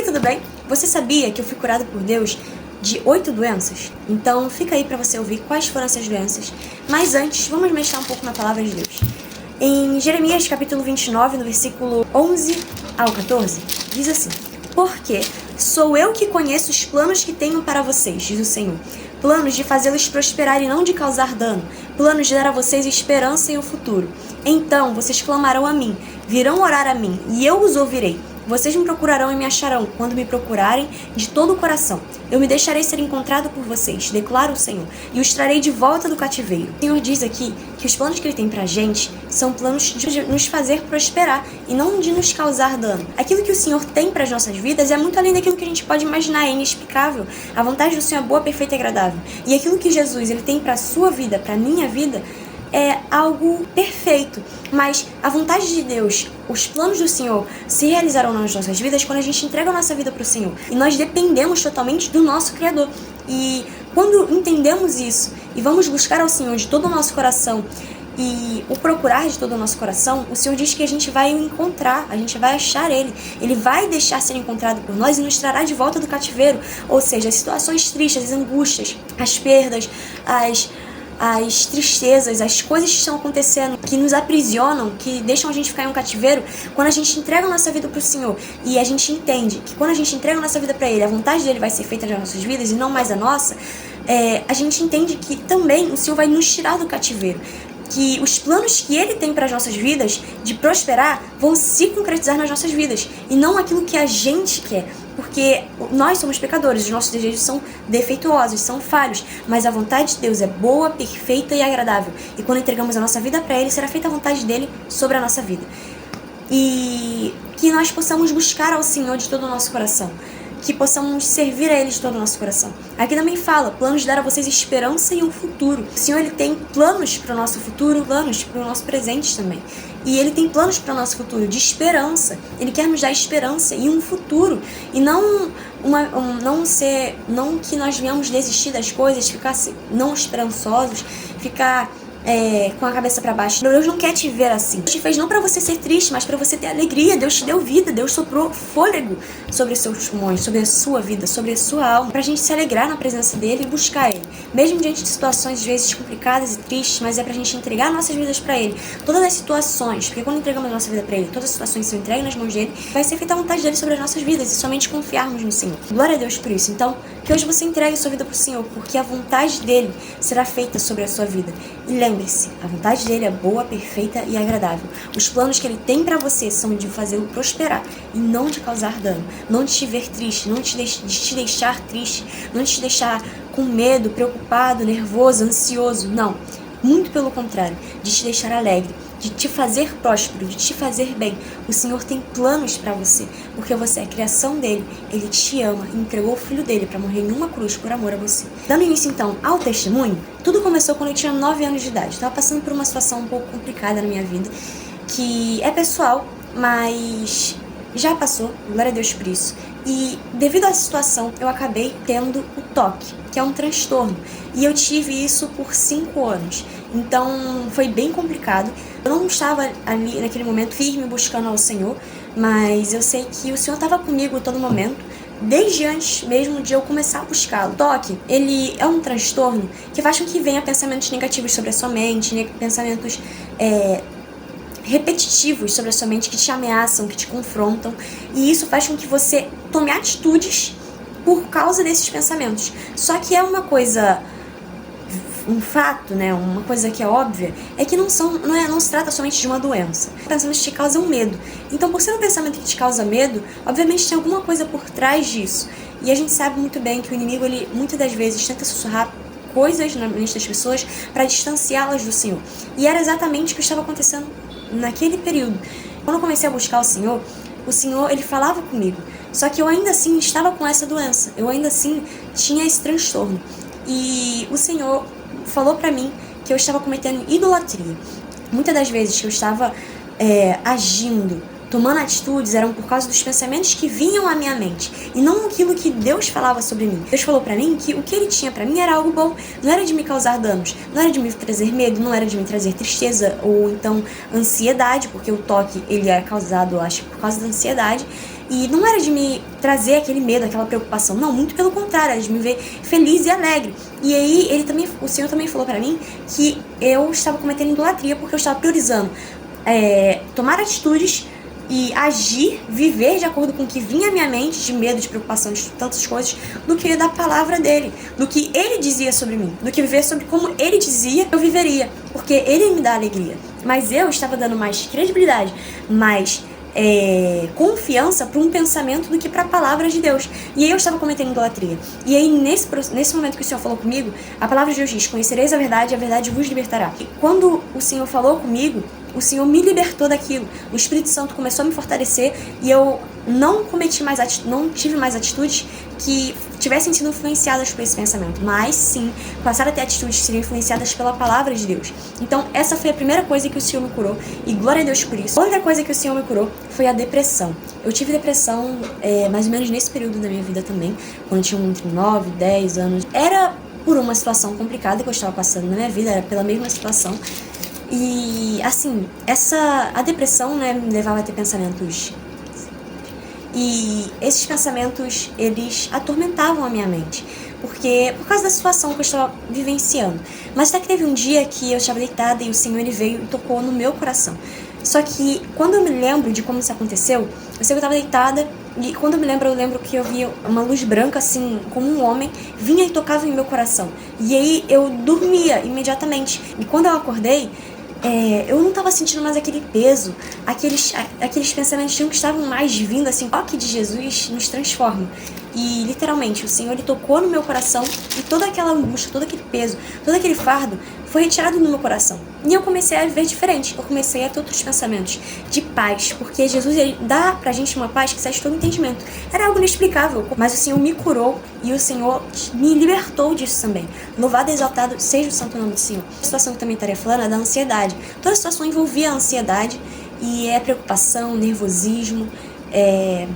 aí, tudo bem? Você sabia que eu fui curado por Deus de 8 doenças? Então fica aí para você ouvir quais foram essas doenças. Mas antes, vamos mexer um pouco na palavra de Deus. Em Jeremias capítulo 29, no versículo 11 ao 14, diz assim: Porque sou eu que conheço os planos que tenho para vocês, diz o Senhor. Planos de fazê-los prosperar e não de causar dano. Planos de dar a vocês esperança e o futuro. Então vocês clamarão a mim, virão orar a mim, e eu os ouvirei. Vocês me procurarão e me acharão, quando me procurarem de todo o coração. Eu me deixarei ser encontrado por vocês, declara o Senhor, e os trarei de volta do cativeiro. O Senhor diz aqui que os planos que Ele tem pra gente são planos de nos fazer prosperar e não de nos causar dano. Aquilo que o Senhor tem para as nossas vidas é muito além daquilo que a gente pode imaginar, é inexplicável. A vontade do Senhor é boa, perfeita e agradável. E aquilo que Jesus Ele tem para a sua vida, para a minha vida, é algo perfeito, mas a vontade de Deus, os planos do Senhor se realizarão nas nossas vidas quando a gente entrega a nossa vida para o Senhor. E nós dependemos totalmente do nosso Criador. E quando entendemos isso e vamos buscar ao Senhor de todo o nosso coração e o procurar de todo o nosso coração, o Senhor diz que a gente vai o encontrar, a gente vai achar Ele. Ele vai deixar ser encontrado por nós e nos trará de volta do cativeiro. Ou seja, as situações tristes, as angústias, as perdas, as tristezas, as coisas que estão acontecendo, que nos aprisionam, que deixam a gente ficar em um cativeiro, quando a gente entrega a nossa vida para o Senhor e a gente entende que quando a gente entrega a nossa vida para Ele, a vontade dEle vai ser feita nas nossas vidas e não mais a nossa, a gente entende que também o Senhor vai nos tirar do cativeiro. Que os planos que Ele tem para as nossas vidas, de prosperar, vão se concretizar nas nossas vidas, e não aquilo que a gente quer. Porque nós somos pecadores, os nossos desejos são defeituosos, são falhos, mas a vontade de Deus é boa, perfeita e agradável. E quando entregamos a nossa vida para Ele, será feita a vontade dEle sobre a nossa vida. E que nós possamos buscar ao Senhor de todo o nosso coração. Que possamos servir a Ele de todo o nosso coração. Aqui também fala, planos de dar a vocês esperança e um futuro. O Senhor, Ele tem planos para o nosso futuro, planos para o nosso presente também. E Ele tem planos para o nosso futuro de esperança. Ele quer nos dar esperança e um futuro. E não que nós venhamos desistir das coisas, ficar não esperançosos, ficar com a cabeça para baixo. Deus não quer te ver assim. Deus te fez não para você ser triste, mas para você ter alegria. Deus te deu vida, Deus soprou fôlego sobre os seus pulmões, sobre a sua vida, sobre a sua alma, pra gente se alegrar na presença dele e buscar ele. Mesmo diante de situações às vezes complicadas e tristes, mas é pra gente entregar nossas vidas para ele. Todas as situações, porque quando entregamos a nossa vida para ele, todas as situações são entregues nas mãos dele, vai ser feita a vontade dele sobre as nossas vidas e somente confiarmos no Senhor. Glória a Deus por isso. Então, que hoje você entregue a sua vida pro Senhor, porque a vontade dele será feita sobre a sua vida. E lembre-se, a vontade dele é boa, perfeita e agradável. Os planos que ele tem para você são de fazê-lo prosperar e não de causar dano, não de te ver triste, não de te deixar triste, não de te deixar com medo, preocupado, nervoso, ansioso, não. Muito pelo contrário, de te deixar alegre, de te fazer próspero, de te fazer bem. O Senhor tem planos para você, porque você é a criação dele, ele te ama e entregou o filho dele para morrer em uma cruz por amor a você. Dando início então ao testemunho, tudo começou quando eu tinha 9 anos de idade. Eu estava passando por uma situação um pouco complicada na minha vida, que é pessoal, mas já passou, glória a Deus por isso. E devido a essa situação, eu acabei tendo o toque, que é um transtorno. E eu tive isso por 5 anos. Então foi bem complicado. Eu não estava ali naquele momento firme buscando ao Senhor, mas eu sei que o Senhor estava comigo a todo momento, desde antes mesmo de eu começar a buscá-lo. O toque, ele é um transtorno que faz com que venha pensamentos negativos sobre a sua mente, pensamentos repetitivos sobre a sua mente que te ameaçam, que te confrontam, e isso faz com que você tome atitudes por causa desses pensamentos. Só que é uma coisa, um fato, né, uma coisa que é óbvia, é que não se trata somente de uma doença. Pensamentos te causam medo. Então, por ser um pensamento que te causa medo, obviamente tem alguma coisa por trás disso. E a gente sabe muito bem que o inimigo, ele muitas das vezes tenta sussurrar coisas na mente das pessoas para distanciá-las do Senhor. E era exatamente o que estava acontecendo naquele período. Quando eu comecei a buscar o Senhor, ele falava comigo. Só que eu ainda assim estava com essa doença. Eu ainda assim tinha esse transtorno. E o Senhor falou pra mim que eu estava cometendo idolatria. Muitas das vezes que eu estava agindo, tomando atitudes, eram por causa dos pensamentos que vinham à minha mente, e não aquilo que Deus falava sobre mim. Deus falou pra mim que o que Ele tinha pra mim era algo bom, não era de me causar danos, não era de me trazer medo, não era de me trazer tristeza, ou então ansiedade, porque o toque, ele é causado, eu acho, por causa da ansiedade. E não era de me trazer aquele medo, aquela preocupação. Não, muito pelo contrário, era de me ver feliz e alegre. E aí, o Senhor também falou pra mim que eu estava cometendo idolatria porque eu estava priorizando tomar atitudes e agir, viver de acordo com o que vinha à minha mente, de medo, de preocupação, de tantas coisas, do que da palavra dele, do que ele dizia sobre mim, do que viver sobre como ele dizia eu viveria, porque ele me dá alegria. Mas eu estava dando mais credibilidade, mais confiança para um pensamento do que para a palavra de Deus. E aí eu estava cometendo idolatria. E aí nesse momento que o Senhor falou comigo, a palavra de Deus diz: conhecereis a verdade vos libertará. E quando o Senhor falou comigo, o Senhor me libertou daquilo. O Espírito Santo começou a me fortalecer e eu não tive mais atitudes que tivessem sido influenciadas por esse pensamento, mas sim passaram a ter atitudes que seriam influenciadas pela palavra de Deus. Então essa foi a primeira coisa que o Senhor me curou, e glória a Deus por isso. Outra coisa que o Senhor me curou foi a depressão. Eu tive depressão mais ou menos nesse período da minha vida também, quando eu tinha entre 9 e 10 anos. Era por uma situação complicada que eu estava passando na minha vida, era pela mesma situação. E assim, a depressão, me levava a ter pensamentos. E esses pensamentos, eles atormentavam a minha mente, porque por causa da situação que eu estava vivenciando. Mas até que teve um dia que eu estava deitada e o Senhor ele veio e tocou no meu coração. Só que quando eu me lembro de como isso aconteceu, eu sei que eu estava deitada e quando eu lembro que eu via uma luz branca, assim, como um homem, vinha e tocava em meu coração. E aí eu dormia imediatamente. E quando eu acordei, eu não estava sentindo mais aquele peso, aqueles pensamentos que estavam mais vindo, assim, o toque de Jesus nos transforma. E literalmente o Senhor ele tocou no meu coração e toda aquela angústia, todo aquele peso, todo aquele fardo foi retirado do meu coração. E eu comecei a viver diferente, eu comecei a ter outros pensamentos de paz, porque Jesus ele dá pra gente uma paz que sai de todo entendimento. Era algo inexplicável, mas o Senhor me curou e o Senhor me libertou disso também. Louvado e exaltado seja o santo nome do Senhor. A situação que também estaria falando é da ansiedade. Toda a situação envolvia a ansiedade e preocupação, nervosismo,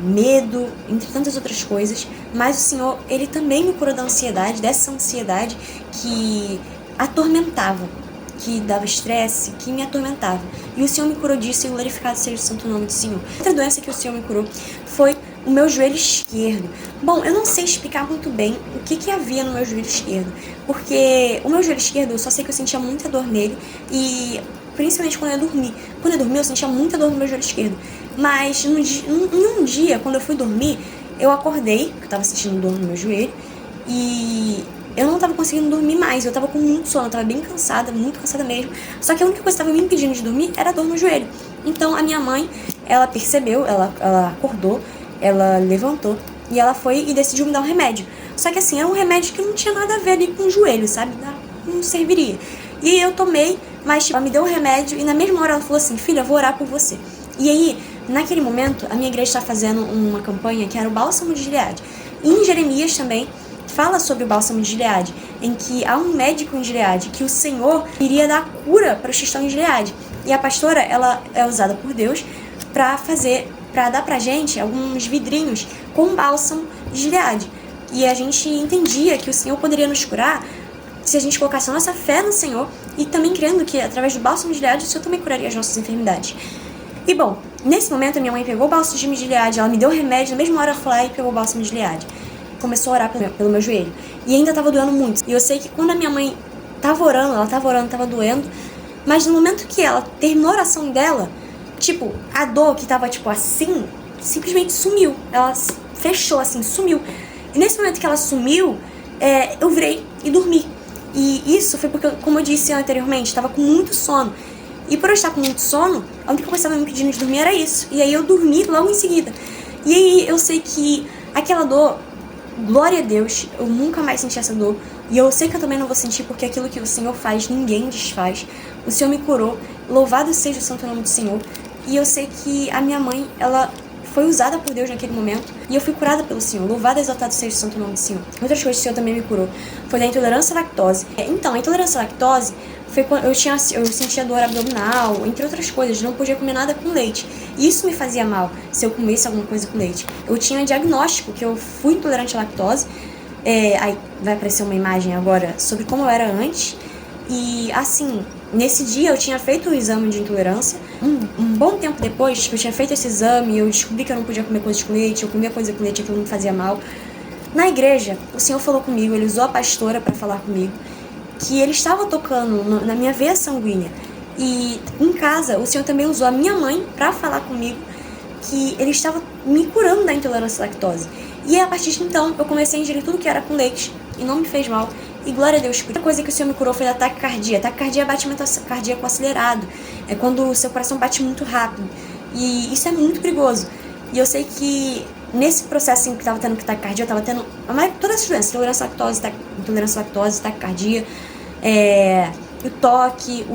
medo, entre tantas outras coisas, mas o Senhor, ele também me curou da ansiedade, dessa ansiedade que atormentava, que dava estresse, que me atormentava. E o Senhor me curou disso e glorificado seja o santo nome do Senhor. Outra doença que o Senhor me curou foi o meu joelho esquerdo. Bom, eu não sei explicar muito bem o que havia no meu joelho esquerdo, porque o meu joelho esquerdo, eu só sei que eu sentia muita dor nele e principalmente quando eu dormi. Quando eu dormi, eu sentia muita dor no meu joelho esquerdo. Mas em um dia, quando eu fui dormir, eu acordei, porque eu tava sentindo dor no meu joelho, e eu não tava conseguindo dormir mais, eu tava com muito sono, eu tava bem cansada, muito cansada mesmo. Só que a única coisa que tava me impedindo de dormir era a dor no joelho. Então a minha mãe, ela percebeu, ela acordou, ela levantou, e ela foi e decidiu me dar um remédio. Só que assim, era um remédio que não tinha nada a ver ali com o joelho, sabe? Não serviria. E eu tomei, mas ela me deu o remédio, e na mesma hora ela falou assim: filha, eu vou orar por você. E aí, naquele momento, a minha igreja está fazendo uma campanha que era o Bálsamo de Gileade. E em Jeremias também fala sobre o Bálsamo de Gileade, em que há um médico em Gileade, que o Senhor iria dar cura para os que estão em Gileade. E a pastora, ela é usada por Deus para dar pra gente alguns vidrinhos com bálsamo de Gileade. E a gente entendia que o Senhor poderia nos curar se a gente colocasse a nossa fé no Senhor e também crendo que através do bálsamo de Gileade o Senhor também curaria as nossas enfermidades. E bom, nesse momento a minha mãe pegou o bálsamo de Gileade, ela me deu o remédio, na mesma hora ela foi lá e pegou o bálsamo de Gileade. Começou a orar pelo meu joelho. E ainda tava doendo muito. E eu sei que quando a minha mãe tava orando, tava doendo, mas no momento que ela terminou a oração dela, tipo, a dor que tava tipo assim, simplesmente sumiu. Ela fechou assim, sumiu. E nesse momento que ela sumiu, eu virei e dormi. E isso foi porque, como eu disse anteriormente, estava com muito sono. E por eu estar com muito sono, a única coisa que estava me impedindo de dormir era isso. E aí eu dormi logo em seguida. E aí eu sei que aquela dor, glória a Deus, eu nunca mais senti essa dor. E eu sei que eu também não vou sentir, porque aquilo que o Senhor faz, ninguém desfaz. O Senhor me curou, louvado seja o santo nome do Senhor. E eu sei que a minha mãe, ela foi usada por Deus naquele momento, e eu fui curada pelo Senhor. Louvado e exaltado seja o santo nome do Senhor. Outras coisas que o Senhor também me curou foi da intolerância à lactose. Então, a intolerância à lactose foi quando eu sentia dor abdominal, entre outras coisas, não podia comer nada com leite. E isso me fazia mal, se eu comesse alguma coisa com leite. Eu tinha diagnóstico que eu fui intolerante à lactose. Aí vai aparecer uma imagem agora sobre como eu era antes. E assim, nesse dia eu tinha feito o exame de intolerância. Um bom tempo depois que eu tinha feito esse exame, eu descobri que eu não podia comer coisas com leite, eu comia coisa com leite, aquilo não me fazia mal. Na igreja, o Senhor falou comigo, ele usou a pastora para falar comigo, que ele estava tocando na minha veia sanguínea. E em casa, o Senhor também usou a minha mãe para falar comigo que ele estava me curando da intolerância à lactose. E a partir de então, eu comecei a ingerir tudo que era com leite e não me fez mal. E glória a Deus. A coisa que o Senhor me curou foi da taquicardia. Taquicardia é batimento cardíaco acelerado. É quando o seu coração bate muito rápido. E isso é muito perigoso. E eu sei que nesse processo assim, que estava tendo taquicardia, eu estava tendo todas as doenças. Intolerância à lactose, taquicardia, o toque,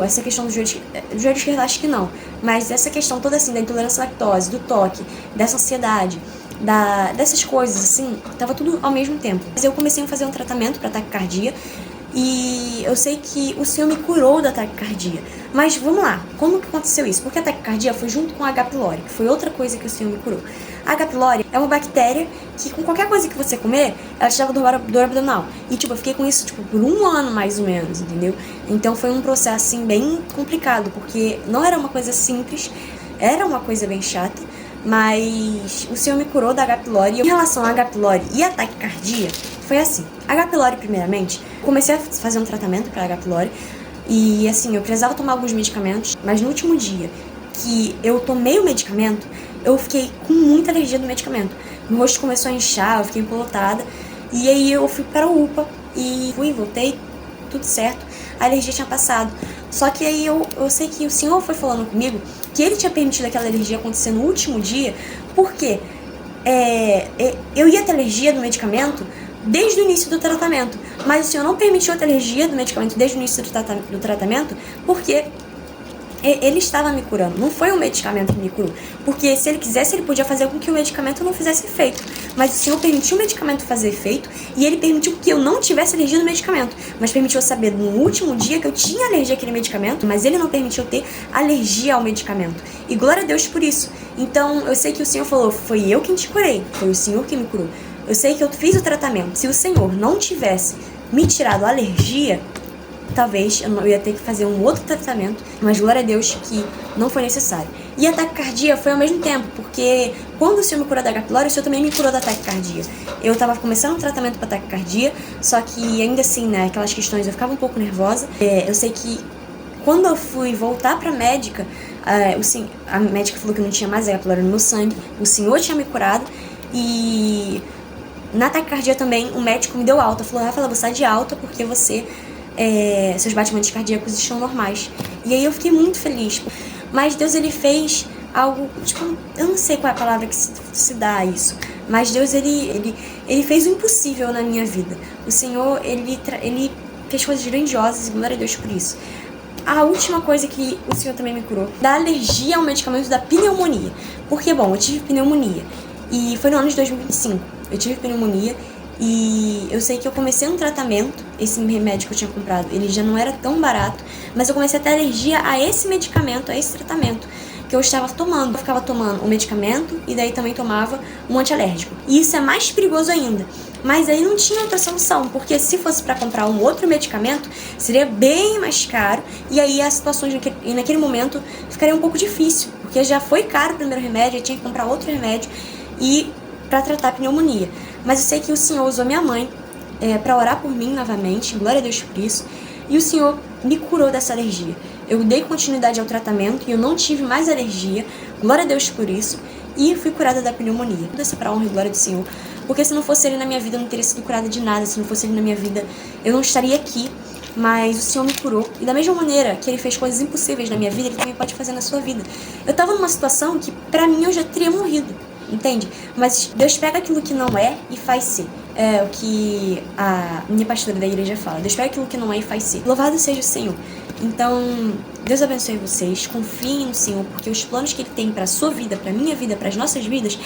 essa questão do joelho esquerdo, acho que não. Mas essa questão toda assim, da intolerância à lactose, do toque, dessa ansiedade, dessas coisas, assim, tava tudo ao mesmo tempo. Mas eu comecei a fazer um tratamento para taquicardia e eu sei que o Senhor me curou da taquicardia. Mas vamos lá, como que aconteceu isso? Porque a taquicardia foi junto com a H. pylori, que foi outra coisa que o Senhor me curou. A H. pylori é uma bactéria que com qualquer coisa que você comer, ela te dava dor abdominal. E tipo, eu fiquei com isso tipo, por 1 ano mais ou menos, entendeu? Então foi um processo assim bem complicado, porque não era uma coisa simples, era uma coisa bem chata. Mas o Senhor me curou da H. pylori. Em relação a H. pylori e a taquicardia, foi assim. H. pylori, primeiramente, comecei a fazer um tratamento para H. pylori. E assim, eu precisava tomar alguns medicamentos. Mas no último dia que eu tomei o medicamento, eu fiquei com muita alergia do medicamento. Meu rosto começou a inchar, eu fiquei empolotada. E aí eu fui para o UPA e voltei, tudo certo. A alergia tinha passado. Só que aí eu sei que o Senhor foi falando comigo que ele tinha permitido aquela alergia acontecer no último dia, porque eu ia ter alergia do medicamento desde o início do tratamento, mas o Senhor não permitiu a alergia do medicamento desde o início do tratamento, porque ele estava me curando, não foi o medicamento que me curou. Porque se ele quisesse, ele podia fazer com que o medicamento não fizesse efeito. Mas o Senhor permitiu o medicamento fazer efeito e ele permitiu que eu não tivesse alergia no medicamento. Mas permitiu eu saber no último dia que eu tinha alergia àquele medicamento, mas ele não permitiu eu ter alergia ao medicamento. E glória a Deus por isso. Então eu sei que o Senhor falou, foi eu quem te curei, foi o Senhor que me curou. Eu sei que eu fiz o tratamento. Se o Senhor não tivesse me tirado a alergia, talvez eu ia ter que fazer um outro tratamento, mas glória a Deus que não foi necessário. E a taquicardia foi ao mesmo tempo, porque quando o Senhor me curou da H. pylori, o Senhor também me curou da taquicardia. Eu tava começando um tratamento para taquicardia, só que ainda assim, né, aquelas questões, eu ficava um pouco nervosa. Eu sei que quando eu fui voltar pra médica, a médica falou que não tinha mais H. pylori no meu sangue, o Senhor tinha me curado, e na taquicardia também o médico me deu alta, falou, Rafaela, você sai de alta porque seus batimentos cardíacos estão normais. E aí eu fiquei muito feliz. Mas Deus, ele fez algo, tipo, eu não sei qual é a palavra que se dá a isso, mas Deus, ele fez o impossível na minha vida. O Senhor, ele fez coisas grandiosas e glória a Deus por isso. A última coisa que o Senhor também me curou, da alergia ao medicamento da pneumonia. Porque, bom, eu tive pneumonia e foi no ano de 2025. Eu tive pneumonia e eu sei que eu comecei um tratamento, esse remédio que eu tinha comprado, ele já não era tão barato, mas eu comecei a ter alergia a esse medicamento, a esse tratamento que eu estava tomando. Eu ficava tomando o medicamento e daí também tomava um antialérgico. E isso é mais perigoso ainda. Mas aí não tinha outra solução, porque se fosse para comprar um outro medicamento, seria bem mais caro, e aí as situações naquele momento ficaria um pouco difícil, porque já foi caro o primeiro remédio, eu tinha que comprar outro remédio e para tratar a pneumonia. Mas eu sei que o Senhor usou minha mãe para orar por mim novamente, glória a Deus por isso, e o Senhor me curou dessa alergia. Eu dei continuidade ao tratamento e eu não tive mais alergia, glória a Deus por isso, e fui curada da pneumonia. Tudo isso para a honra e glória do Senhor, porque se não fosse Ele na minha vida, eu não teria sido curada de nada. Se não fosse Ele na minha vida, eu não estaria aqui. Mas o Senhor me curou. E da mesma maneira que Ele fez coisas impossíveis na minha vida, Ele também pode fazer na sua vida. Eu tava numa situação que, pra mim, eu já teria morrido, entende? Mas Deus pega aquilo que não é e faz ser. É o que a minha pastora da igreja fala. Deus pega aquilo que não é e faz ser. Louvado seja o Senhor. Então, Deus abençoe vocês, confiem no Senhor, porque os planos que Ele tem para a sua vida, para a minha vida, para as nossas vidas,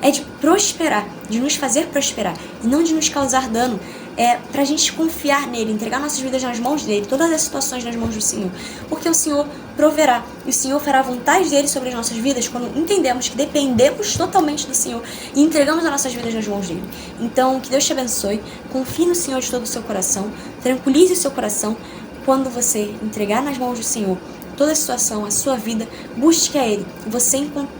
é de prosperar, de nos fazer prosperar, e não de nos causar dano. É pra gente confiar nele, entregar nossas vidas nas mãos dele, todas as situações nas mãos do Senhor, porque o Senhor proverá, e o Senhor fará a vontade dele sobre as nossas vidas quando entendemos que dependemos totalmente do Senhor e entregamos as nossas vidas nas mãos dele. Então, que Deus te abençoe, confie no Senhor de todo o seu coração, tranquilize o seu coração, quando você entregar nas mãos do Senhor toda a situação, a sua vida, busque a Ele.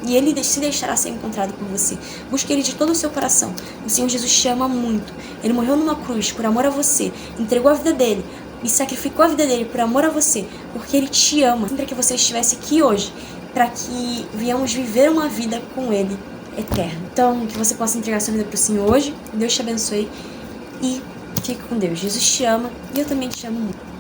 E Ele se deixará ser encontrado por você. Busque Ele de todo o seu coração. O Senhor Jesus te ama muito. Ele morreu numa cruz por amor a você. Entregou a vida dele e sacrificou a vida dele por amor a você. Porque Ele te ama. Para que você estivesse aqui hoje. Para que viemos viver uma vida com Ele eterna. Então, que você possa entregar sua vida para o Senhor hoje. Deus te abençoe. E fique com Deus. Jesus te ama e eu também te amo muito.